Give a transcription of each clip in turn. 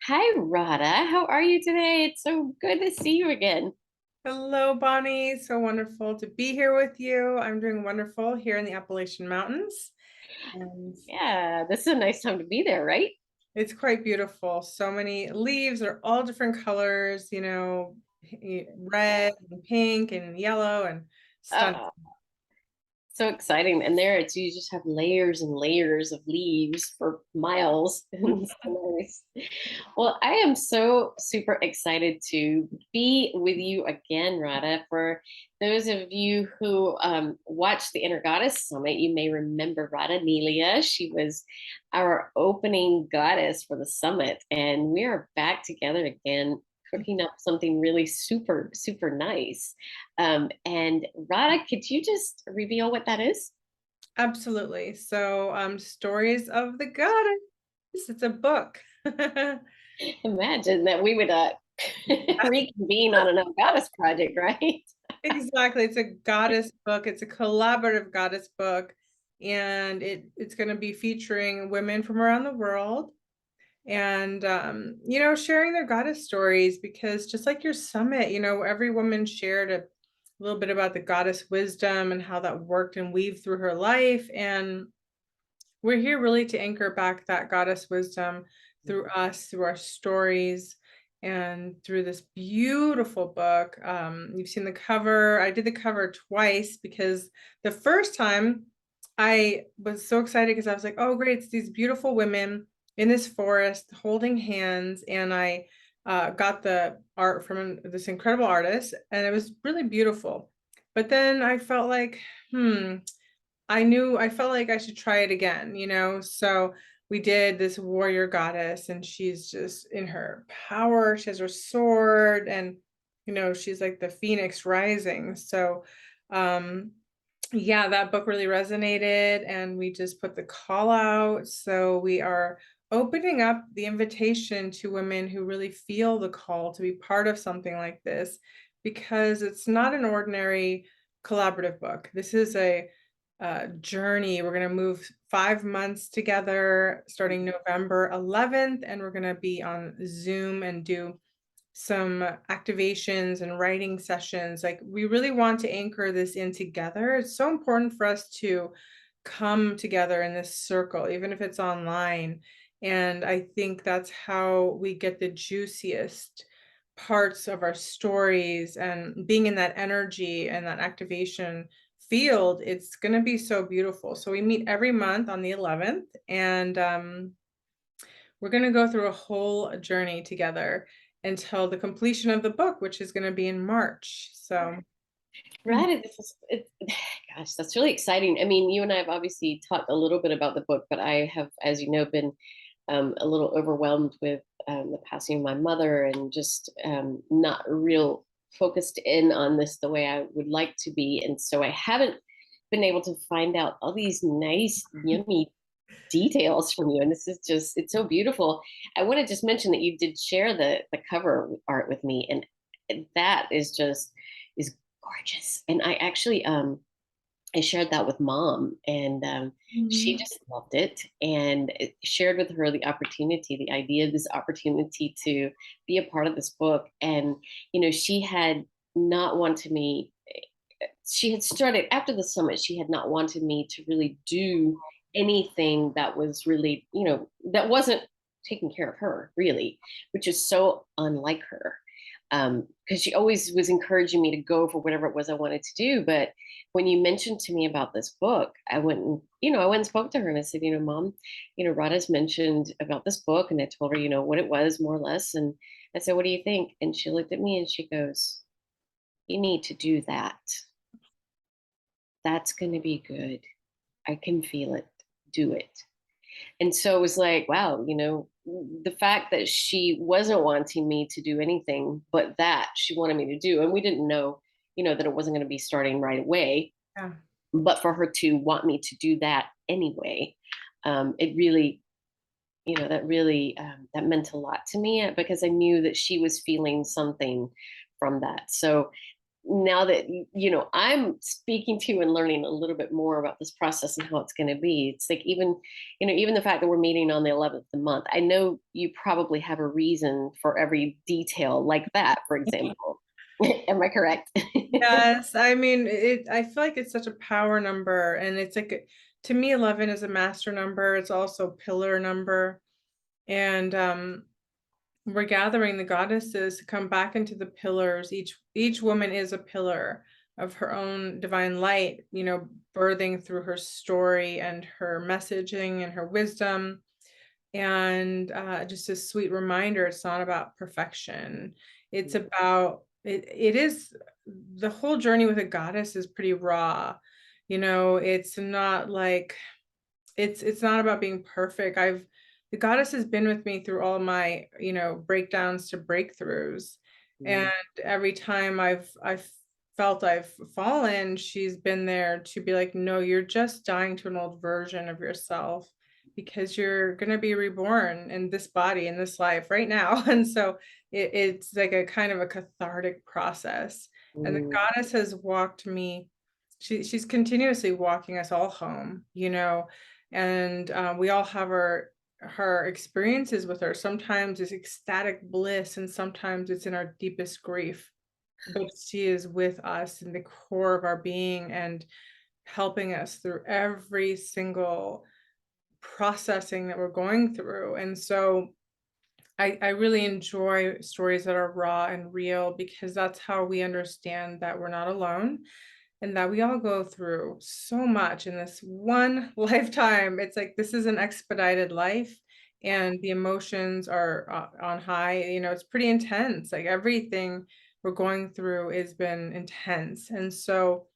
Hi, Radha. How are you today? It's so good to see you again. Hello, Bonnie. So wonderful to be here with you. I'm doing wonderful here in the Appalachian Mountains, and Yeah, this is a nice time to be there, right? it's quite beautiful. So many leaves are all different colors, red and pink and yellow and stunning. Oh, so exciting. And there it's you just have layers and layers of leaves for miles. It's so nice. Well, I am so super excited to be with you again, Radha. For those of you who watched the Inner Goddess Summit, you may remember Radha Nelia. She was our opening goddess for the summit, and we are back together again, cooking up something really super, super nice. And Radha, could you just reveal what that is? Absolutely. So, Stories of the Goddess. It's a book. Imagine that we would reconvene on another goddess project, right? Exactly. It's a goddess book. It's a collaborative goddess book, and it's going to be featuring women from around the world and sharing their goddess stories, because just like your summit, every woman shared a little bit about the goddess wisdom and how that worked and weaved through her life. And we're here really to anchor back that goddess wisdom through us, through our stories, and through this beautiful book. You've seen the cover. I did the cover twice because the first time I was so excited because I was like, oh, great, it's these beautiful women in this forest holding hands. And I got the art from this incredible artist, and it was really beautiful. But then I felt like, I felt like I should try it again. So we did this warrior goddess, and she's just in her power. She has her sword, and she's like the phoenix rising. So um yeah, that book really resonated, and we just put the call out. So we are opening up the invitation to women who really feel the call to be part of something like this, because it's not an ordinary collaborative book. This is a journey. We're going to move 5 months together starting November 11th, and we're going to be on Zoom and do some activations and writing sessions. Like, we really want to anchor this in together. It's so important for us to come together in this circle, even if it's online. And I think that's how we get the juiciest parts of our stories, and being in that energy and that activation field, it's going to be so beautiful. So we meet every month on the 11th, and we're going to go through a whole journey together until the completion of the book, which is going to be in March. So, Right. Gosh, that's really exciting. I mean, you and I have obviously talked a little bit about the book, but I have, as you know, been a little overwhelmed with the passing of my mother and just not real focused in on this the way I would like to be. And so I haven't been able to find out all these nice, yummy details from you. And this is just, it's so beautiful. I want to just mention that you did share the cover art with me. And that is just, is gorgeous. And I actually, I shared that with mom, and she mhm. just loved it, and it shared with her the opportunity, the idea of this opportunity to be a part of this book. And, she had not wanted me, she had started after the summit, she had not wanted me to really do anything that was really, that wasn't taking care of her, really, which is so unlike her. Because she always was encouraging me to go for whatever it was I wanted to do. But when you mentioned to me about this book, I went and spoke to her, and I said, Mom, Radha's mentioned about this book, and I told her, what it was more or less. And I said, what do you think? And she looked at me and she goes, you need to do that. That's going to be good. I can feel it. Do it. And so it was like, wow, the fact that she wasn't wanting me to do anything but that she wanted me to do. And we didn't know, that it wasn't going to be starting right away, Yeah. but for her to want me to do that anyway, it really, that meant a lot to me because I knew that she was feeling something from that. So now that I'm speaking to you and learning a little bit more about this process and how it's going to be, it's like, even the fact that we're meeting on the 11th of the month, I know you probably have a reason for every detail like that, for example. Am I correct? Yes, I mean, I feel like it's such a power number, and it's like to me, 11 is a master number. It's also a pillar number, and we're gathering the goddesses to come back into the pillars. Each woman is a pillar of her own divine light, birthing through her story and her messaging and her wisdom. And just a sweet reminder, it's not about perfection. It's about it is the whole journey with a goddess is pretty raw. It's not like it's not about being perfect. The goddess has been with me through all my, breakdowns to breakthroughs. And Mm, every time I've felt I've fallen, she's been there to be like, no, you're just dying to an old version of yourself because you're going to be reborn in this body, in this life right now. And so it's like a kind of a cathartic process. And the mm, goddess has walked me, she's continuously walking us all home, and we all have her experiences with her. Sometimes it's ecstatic bliss, and sometimes it's in our deepest grief. But she is with us in the core of our being and helping us through every single processing that we're going through. And so I really enjoy stories that are raw and real, because that's how we understand that we're not alone and that we all go through so much in this one lifetime. It's like this is an expedited life, and the emotions are on high. It's pretty intense. Like everything we're going through has been intense. And so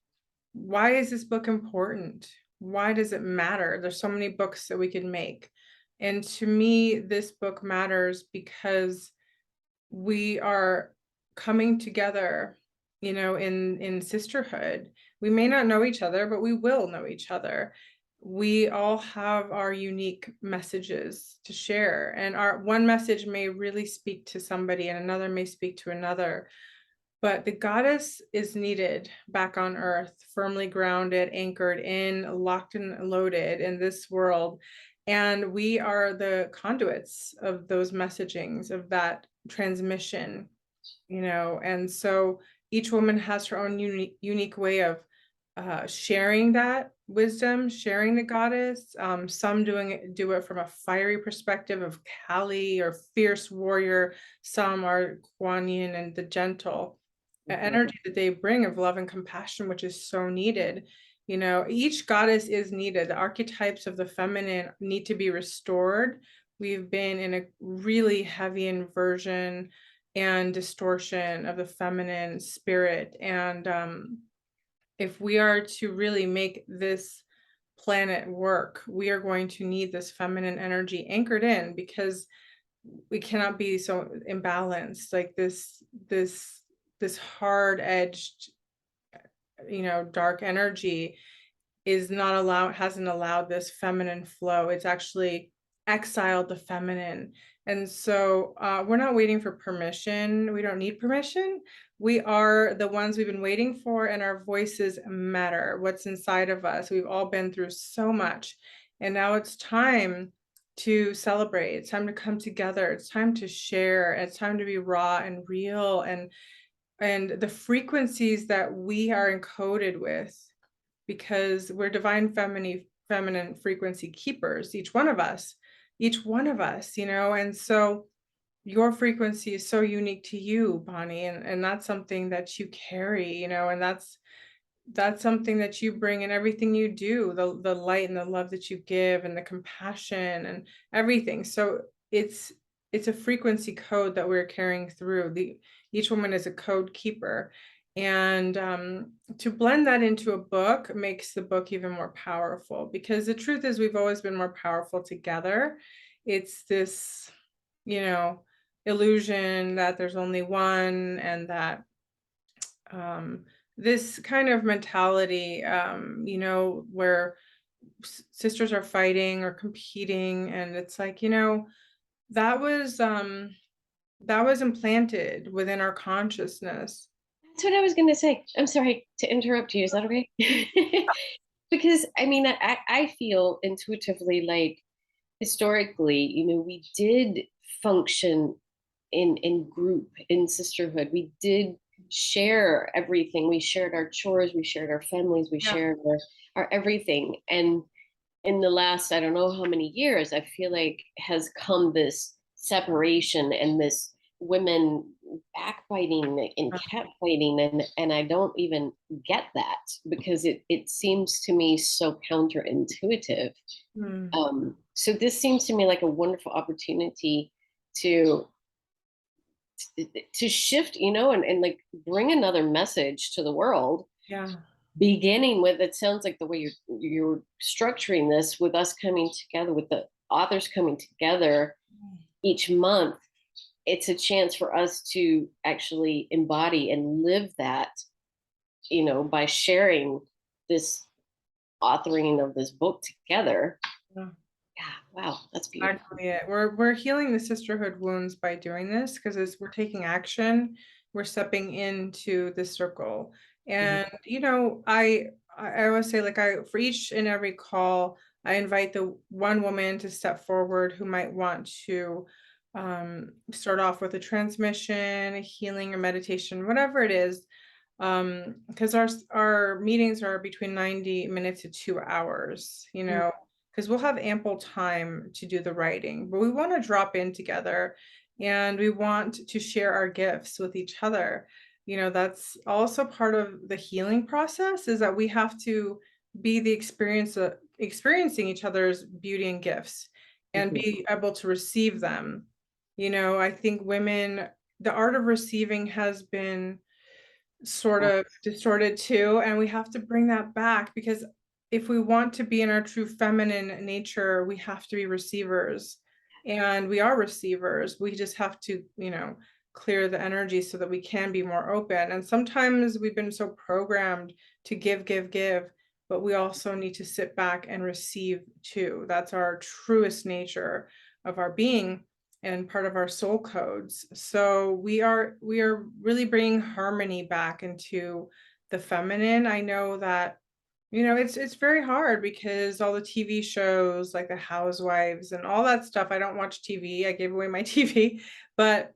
why is this book important? Why does it matter? There's so many books that we can make. And to me, this book matters because we are coming together, in sisterhood. We may not know each other, but we will know each other. We all have our unique messages to share, and our one message may really speak to somebody and another may speak to another. But the goddess is needed back on earth, firmly grounded, anchored in, locked and loaded in this world. And we are the conduits of those messagings, of that transmission, and so each woman has her own unique way of sharing that wisdom, sharing the goddess. Some do it from a fiery perspective of Kali or fierce warrior. Some are Kuan Yin and the gentle mhm, energy that they bring of love and compassion, which is so needed. Each goddess is needed. The archetypes of the feminine need to be restored. We've been in a really heavy inversion and distortion of the feminine spirit. And if we are to really make this planet work, we are going to need this feminine energy anchored in, because we cannot be so imbalanced. Like this hard edged, dark energy hasn't allowed this feminine flow. It's actually exiled the feminine. And so we're not waiting for permission. We don't need permission. We are the ones we've been waiting for, and our voices matter. What's inside of us. We've all been through so much. And now it's time to celebrate. It's time to come together. It's time to share. It's time to be raw and real. And the frequencies that we are encoded with, because we're divine feminine frequency keepers, each one of us, and so your frequency is so unique to you, Bonnie, and that's something that you carry, and that's something that you bring in everything you do, the light and the love that you give and the compassion and everything. So it's a frequency code that we're carrying through. Each woman is a code keeper. And to blend that into a book makes the book even more powerful, because the truth is we've always been more powerful together. It's this, illusion that there's only one, and that this kind of mentality, where sisters are fighting or competing, and it's like, that was implanted within our consciousness That's what I was going to say. I'm sorry to interrupt you. Is that okay? Because I mean, I feel intuitively like historically, we did function in group, in sisterhood. We did share everything. We shared our chores, we shared our families, we Yeah. shared our everything. And in the last, I don't know how many years, I feel like has come this separation and this women backbiting and catfighting, and I don't even get that because it seems to me so counterintuitive. Mm. So this seems to me like a wonderful opportunity to to shift, and like bring another message to the world, Yeah. beginning with, it sounds like the way you're structuring this, with us coming together, with the authors coming together each month. It's a chance for us to actually embody and live that, by sharing this authoring of this book together. Yeah. Yeah, wow, that's beautiful. Exactly it. We're healing the sisterhood wounds by doing this, because as we're taking action, we're stepping into the circle. Mhm. And I always say, like, I for each and every call, I invite the one woman to step forward who might want to start off with a transmission, a healing, or meditation, whatever it is. Because our meetings are between 90 minutes to 2 hours, because we'll have ample time to do the writing, but we want to drop in together, and we want to share our gifts with each other. That's also part of the healing process, is that we have to be the experience of experiencing each other's beauty and gifts, and Mhm. be able to receive them. I think women, the art of receiving has been sort Yeah, of distorted too, and we have to bring that back, because if we want to be in our true feminine nature, we have to be receivers, and we are receivers. We just have to, clear the energy so that we can be more open. And sometimes we've been so programmed to give, give, give, but we also need to sit back and receive too. That's our truest nature of our being, and part of our soul codes. So we are really bringing harmony back into the feminine. I know that, it's very hard, because all the TV shows like the Housewives and all that stuff. I don't watch TV. I gave away my TV, but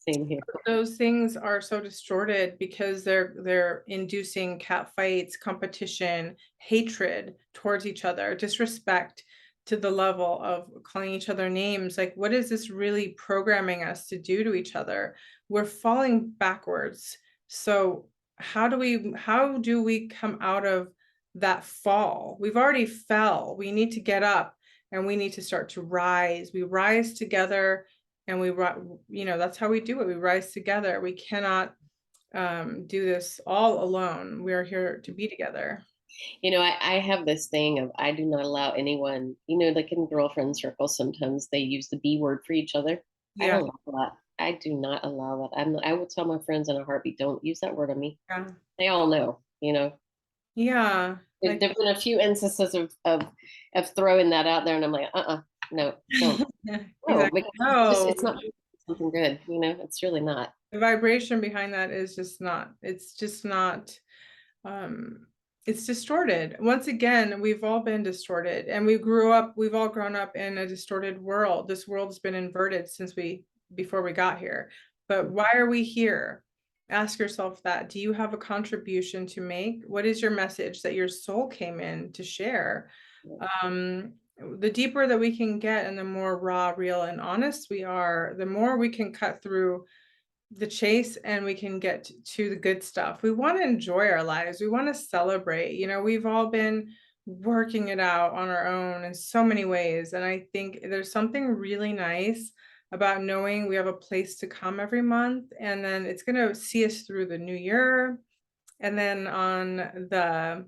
same here. those things are so distorted, because they're inducing cat fights, competition, hatred towards each other, disrespect, to the level of calling each other names. Like, what is this really programming us to do to each other? We're falling backwards. So how do we come out of that fall? We've already fell. We need to get up, and we need to start to rise. We rise together, and that's how we do it. We rise together. We cannot do this all alone. We are here to be together. I have this thing of, I do not allow anyone, like in girlfriend circles, sometimes they use the B word for each other. I Yeah. don't allow that. I do not allow that. I will tell my friends in a heartbeat, don't use that word on me. Yeah. They all know. Yeah. Like, There've been a few instances of throwing that out there, and I'm like, no, don't. yeah, No, exactly. because No, it's not something good. It's really not. the vibration behind that is just not, it's just not, um, it's distorted. Once again, we've all been distorted, and we've all grown up in a distorted world. This world's been inverted before we got here. But why are we here? Ask yourself that. Do you have a contribution to make? What is your message that your soul came in to share? Um, the deeper that we can get, and the more raw, real, and honest we are, the more we can cut through the chase, and we can get to the good stuff. We want to enjoy our lives. We want to celebrate. We've all been working it out on our own in so many ways. And I think there's something really nice about knowing we have a place to come every month, and then it's going to see us through the new year. And then on the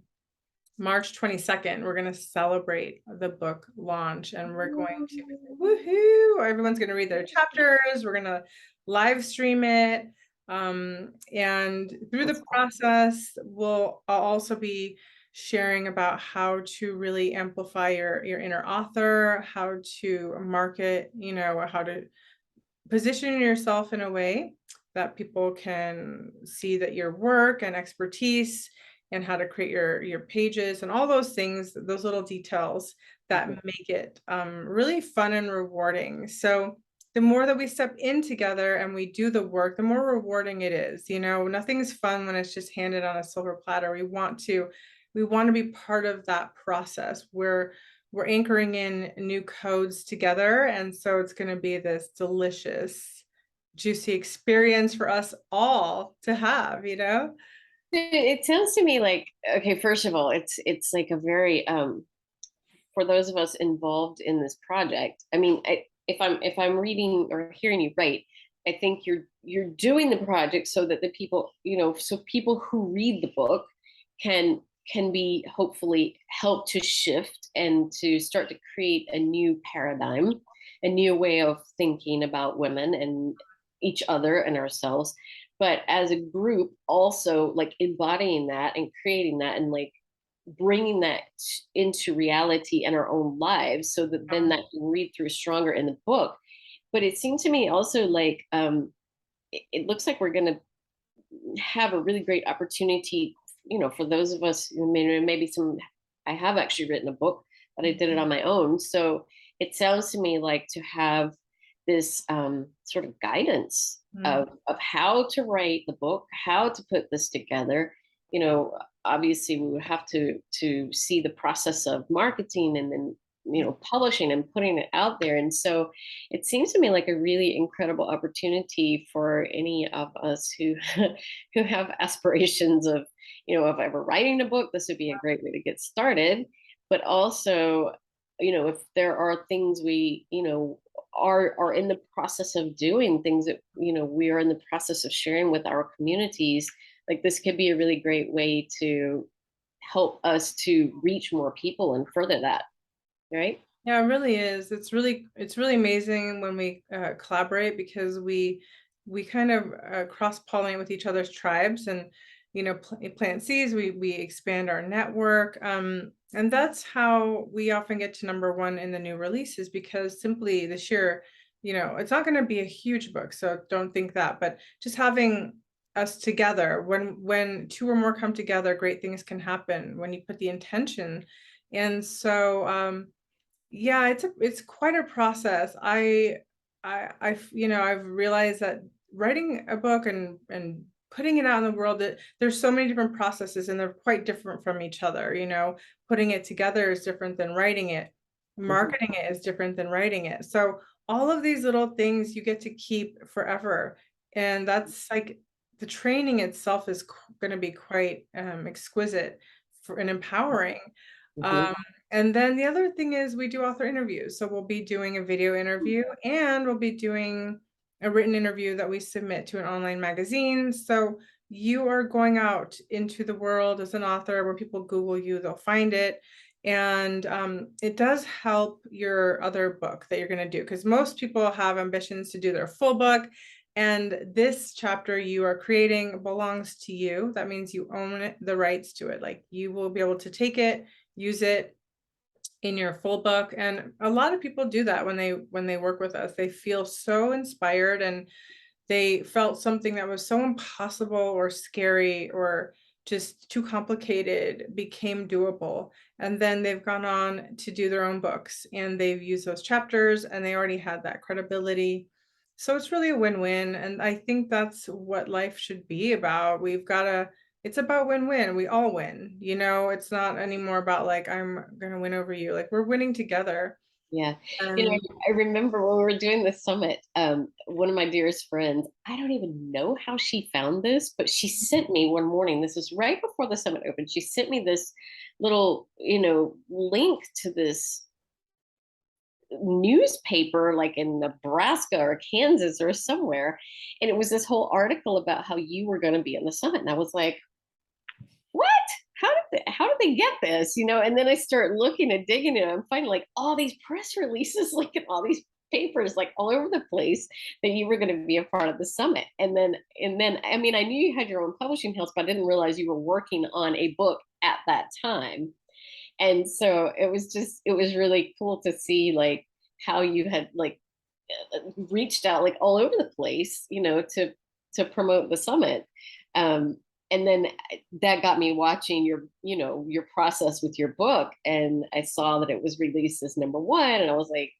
March 22nd, we're going to celebrate the book launch, and we're going to, woohoo, everyone's going to read their chapters. We're going to live stream it. And through the process, I'll also be sharing about how to really amplify your inner author, how to market, how to position yourself in a way that people can see that your work and expertise and how to create your pages and all those things, those little details that Mhm. make it really fun and rewarding. So the more that we step in together and we do the work, the more rewarding it is. You know, nothing's fun when it's just handed on a silver platter. We want to be part of that process where we're anchoring in new codes together. And so it's going to be this delicious, juicy experience for us all to have, you know? It sounds to me like, okay, first of all, it's like a very for those of us involved in this project. I mean, if I'm reading or hearing you right, I think you're doing the project so that the people, so people who read the book can can be hopefully helped to shift and to start to create a new paradigm, a new way of thinking about women and each other and ourselves. But as a group, also like embodying that and creating that and like bringing that into reality in our own lives so that then that can read through stronger in the book. But it seemed to me also like it looks like we're going to have a really great opportunity, for those of us who maybe some, I have actually written a book, but I did it on my own. So it sounds to me like to have this sort of guidance Mhm. of how to write the book, how to put this together. Obviously we would have to see the process of marketing and then publishing and putting it out there. And so it seems to me like a really incredible opportunity for any of us who who have aspirations of of ever writing a book. This would be a great way to get started. But also, if there are things we are in the process of doing, things that we are in the process of sharing with our communities, like this could be a really great way to help us to reach more people and further that, right? Yeah, it really is. It's really amazing when we collaborate because we kind of cross pollinate with each other's tribes and plant seeds. We expand our network, and that's how we often get to number one in the new releases because simply this year, it's not going to be a huge book, so don't think that. But just having us together, when two or more come together, great things can happen when you put the intention. And so yeah, it's quite a process. I've realized that writing a book and putting it out in the world, that there's so many different processes and they're quite different from each other. Putting it together is different than writing it. Mhm. Marketing it is different than writing it. So all of these little things you get to keep forever. And that's like the training itself is going to be quite exquisite and empowering. Mhm. Um, and then the other thing is we do author interviews. So we'll be doing a video interview and we'll be doing a written interview that we submit to an online magazine. So you are going out into the world as an author where people Google you, they'll find it. And it does help your other book that you're going to do because most people have ambitions to do their full book. And this chapter you are creating belongs to you. That means you own it, the rights to it. Like you will be able to take it, use it in your full book. And a lot of people do that when they work with us. They feel so inspired and they felt something that was so impossible or scary or just too complicated became doable. And then they've gone on to do their own books and they've used those chapters and they already had that credibility. So it's really a win-win. And I think that's what life should be about. It's about win-win. We all win. It's not anymore about like, I'm going to win over you. Like we're winning together. Yeah. And I remember when we were doing the summit, one of my dearest friends, I don't even know how she found this, but she sent me one morning, this was right before the summit opened. She sent me this little, link to this newspaper like in Nebraska or Kansas or somewhere. And it was this whole article about how you were going to be on the summit. And I was like, what? How did they get this? And then I start looking and digging it. I'm finding like all these press releases, like in all these papers, like all over the place that you were going to be a part of the summit. And then I mean, I knew you had your own publishing house, but I didn't realize you were working on a book at that time. And so it was really cool to see like how you had like reached out like all over the place, to to promote the summit. And then that got me watching your process with your book, and I saw that it was released as #1, and I was like,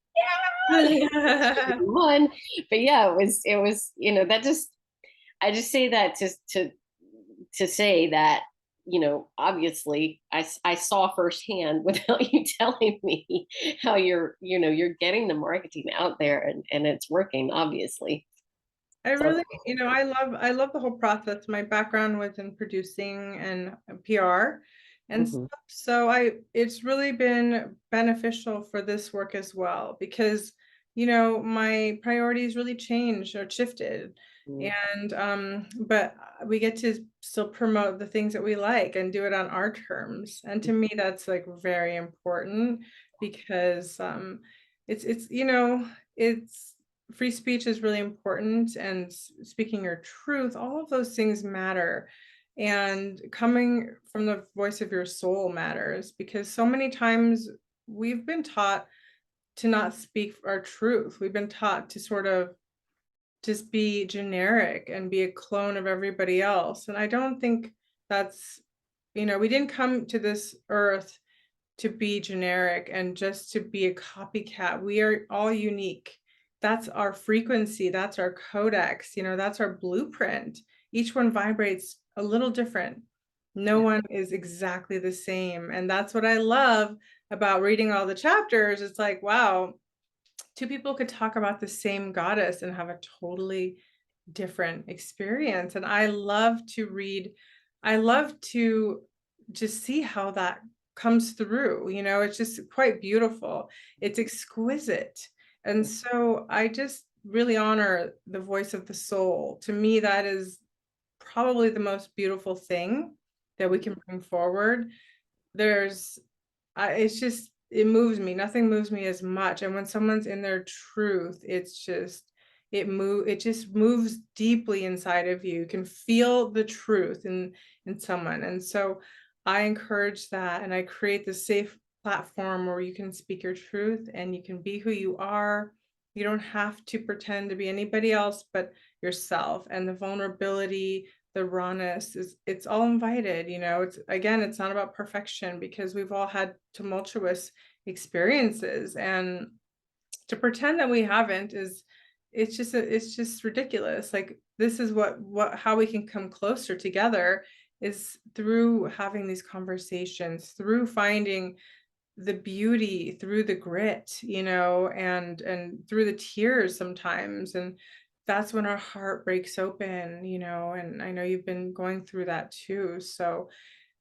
one. But yeah, it was that just, I just say that to say that, obviously I saw firsthand without you telling me how you're getting the marketing out there, and it's working, obviously. I So, really, I love the whole process. My background was in producing and PR and mhm, stuff. So it's really been beneficial for this work as well because, my priorities really changed or shifted. mm, And but we get to still promote the things that we like and do it on our terms. And to me, that's like very important because it's free speech is really important, and speaking your truth, all of those things matter. And coming from the voice of your soul matters because so many times we've been taught to not speak our truth. We've been taught to sort of just be generic and be a clone of everybody else. And I don't think that's, we didn't come to this earth to be generic and just to be a copycat. We are all unique. That's our frequency, that's our codex, that's our blueprint. Each one vibrates a little different. No yeah. one is exactly the same. And that's what I love about reading all the chapters. It's like, wow, two people could talk about the same goddess and have a totally different experience. And I love to just see how that comes through. It's just quite beautiful. It's exquisite. And so I just really honor the voice of the soul. To me, that is probably the most beautiful thing that we can bring forward. There's it's just, it moves me. Nothing moves me as much. And when someone's in their truth, it just moves deeply inside of you. You can feel the truth in someone. And so I encourage that, and I create this safe platform where you can speak your truth and you can be who you are. You don't have to pretend to be anybody else but yourself. And the vulnerability, the rawness, it's all invited. It's not about perfection because we've all had tumultuous experiences, and to pretend that we haven't is, it's just ridiculous. Like, this is how we can come closer together, is through having these conversations, through finding the beauty, through the grit, and through the tears sometimes. And that's when our heart breaks open, and I know you've been going through that too. So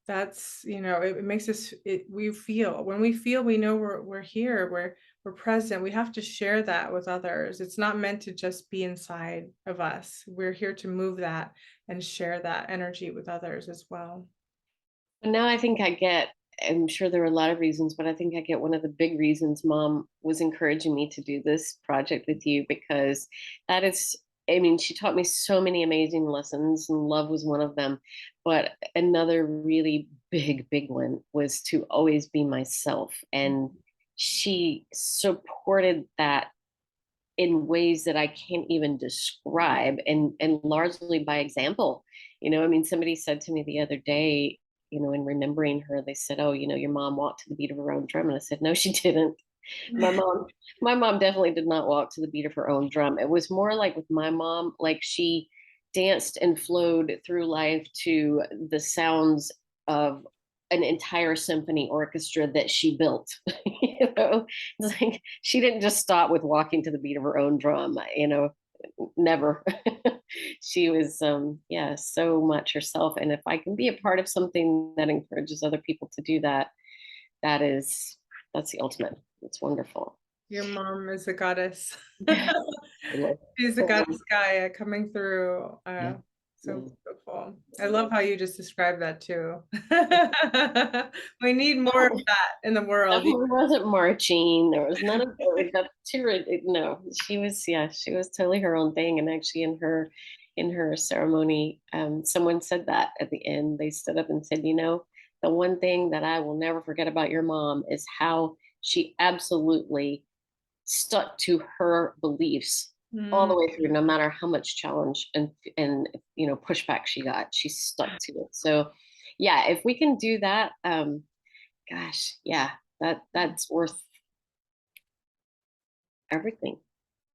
that's, it makes us, we feel, when we feel, we know we're here, we're present. We have to share that with others. It's not meant to just be inside of us. We're here to move that and share that energy with others as well. But now I think I get, I'm sure there were a lot of reasons, but I think I get one of the big reasons mom was encouraging me to do this project with you, because that is, I mean, she taught me so many amazing lessons, and love was one of them. But another really big one was to always be myself. And she supported that in ways that I can't even describe, and largely by example. I mean, somebody said to me the other day, in remembering her, they said, "Oh, your mom walked to the beat of her own drum." And I said, "No, she didn't. My mom, my mom definitely did not walk to the beat of her own drum. It was more like with my mom, like she danced and flowed through life to the sounds of an entire symphony orchestra that she built." It's like she didn't just stop with walking to the beat of her own drum, never. She was, yeah, so much herself. And if I can be a part of something that encourages other people to do that, that is, that's the ultimate. It's wonderful. Your mom is a goddess. Like, She's a so, goddess Gaia coming through. So yeah. beautiful. I love how you just described that too. We need more of that in the world. Definitely wasn't marching. There was none of it. That's too, no, she was, yeah, she was totally her own thing. And actually in her ceremony, someone said that at the end. They stood up and said, the one thing that I will never forget about your mom is how she absolutely stuck to her beliefs all Mm. the way through, no matter how much challenge and pushback she got, she stuck to it. So yeah, if we can do that, gosh, yeah, that's worth everything.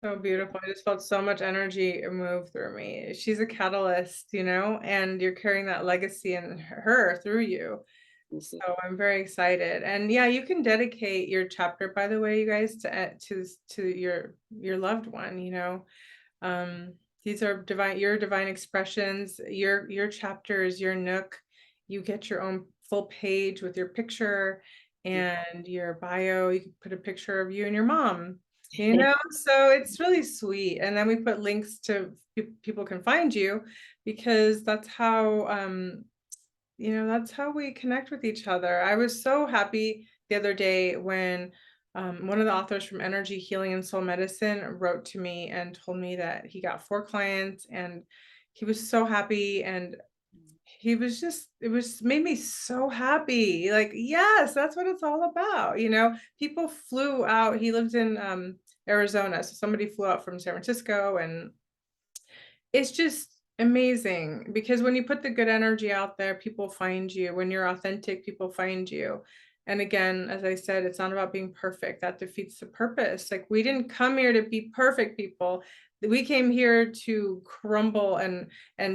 So beautiful. I just felt so much energy move through me. She's a catalyst, and you're carrying that legacy in her through you. So Mhm. I'm very excited. And yeah, you can dedicate your chapter, by the way, you guys, to your loved one. Um, these are your divine expressions, your chapters, your nook. You get your own full page with your picture and your bio. You can put a picture of you and your mom, so it's really sweet. And then we put links to people can find you, because that's how we connect with each other. I was so happy the other day when one of the authors from Energy Healing and Soul Medicine wrote to me and told me that he got 4 clients, and he was so happy, and it was made me so happy. Like, yes, that's what it's all about. People flew out. He lived in Arizona, so somebody flew out from San Francisco, and it's just amazing, because when you put the good energy out there, people find you. When you're authentic, people find you. And again, as I said, it's not about being perfect. That defeats the purpose. Like, we didn't come here to be perfect people. We came here to crumble and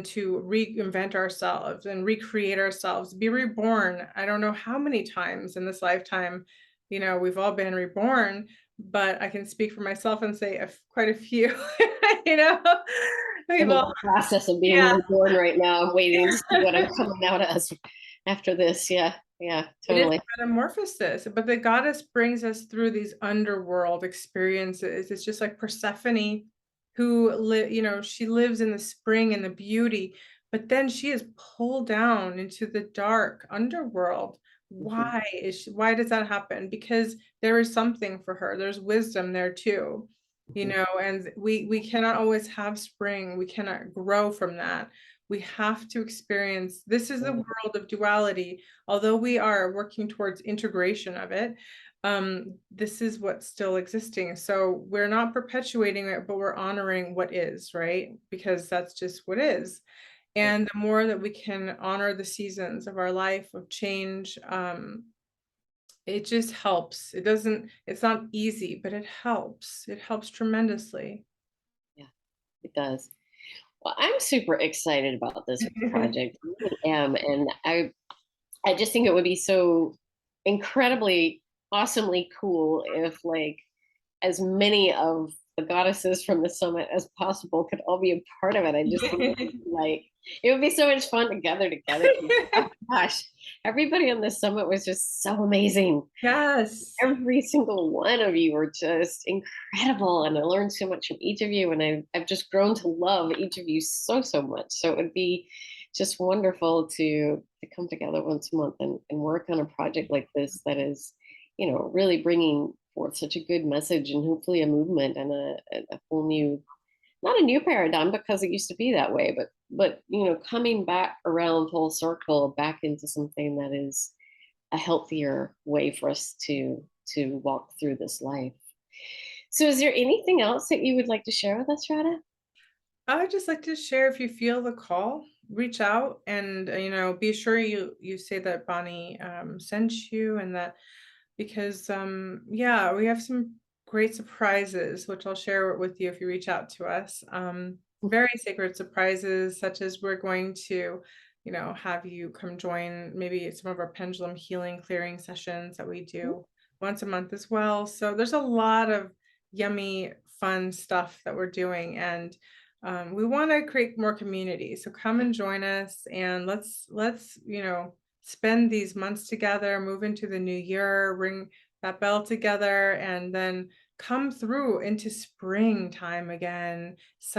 to reinvent ourselves and recreate ourselves, be reborn. I don't know how many times in this lifetime, we've all been reborn, but I can speak for myself and say quite a few, you know. I'm in People, the process of being yeah, reborn right now. I'm waiting to see what I'm coming out as after this. Yeah, yeah, it is totally. a metamorphosis, but the goddess brings us through these underworld experiences. It's just like Persephone, she lives in the spring and the beauty, but then she is pulled down into the dark underworld. Mhm. Why does that happen? Because there is something for her. There's wisdom there too, Mhm. and we cannot always have spring. We cannot grow from that. We have to experience, this is the Yeah, world of duality. Although we are working towards integration of it, this is what's still existing. So we're not perpetuating it, but we're honoring what is, right? Because that's just what is. yeah, And the more that we can honor the seasons of our life of change, it just helps. It's not easy, but it helps. It helps tremendously. yeah, it does. Well, I'm super excited about this project. I really am, and I just think it would be so incredibly awesomely cool if like as many of the goddesses from the summit as possible could all be a part of it. I just think it would be so much fun to gather together. Oh gosh, everybody on the summit was just so amazing. Yes. Every single one of you were just incredible, and I learned so much from each of you, and I've just grown to love each of you so much. So it would be just wonderful to come together once a month and work on a project like this that is, really bringing forth such a good message and hopefully a movement and a whole new, not a new paradigm because it used to be that way, but coming back around full circle back into something that is a healthier way for us to walk through this life. So is there anything else that you would like to share with us, Radha? I would just like to share, if you feel the call, reach out, and be sure you say that Bonnie sent you, and that, because yeah, we have some great surprises which I'll share with you if you reach out to us. Very sacred surprises, such as we're going to have you come join maybe some of our pendulum healing clearing sessions that we do once a month as well. So there's a lot of yummy fun stuff that we're doing, and we want to create more community. So come and join us, and let's spend these months together, move into the new year, ring that bell together, and then come through into springtime again,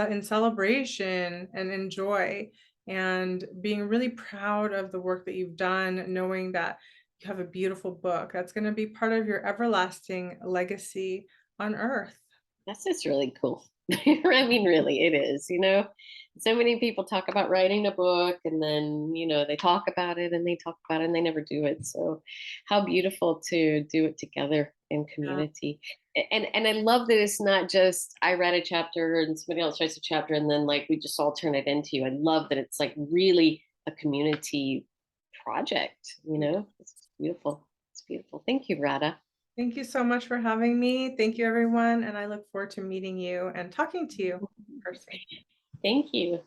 in celebration and enjoy, and being really proud of the work that you've done, knowing that you have a beautiful book that's going to be part of your everlasting legacy on earth. That's just really cool. I mean, really, it is. So many people talk about writing a book and then, they talk about it and they talk about it and they never do it. So, how beautiful to do it together in Yeah. community. and I love that it's not just I read a chapter and somebody else writes a chapter and then like we just all turn it into. I love that it's like really a community project, you know? It's beautiful. It's beautiful. Thank you, Radha. Thank you so much for having me. Thank you, everyone, and I look forward to meeting you and talking to you in person. Thank you.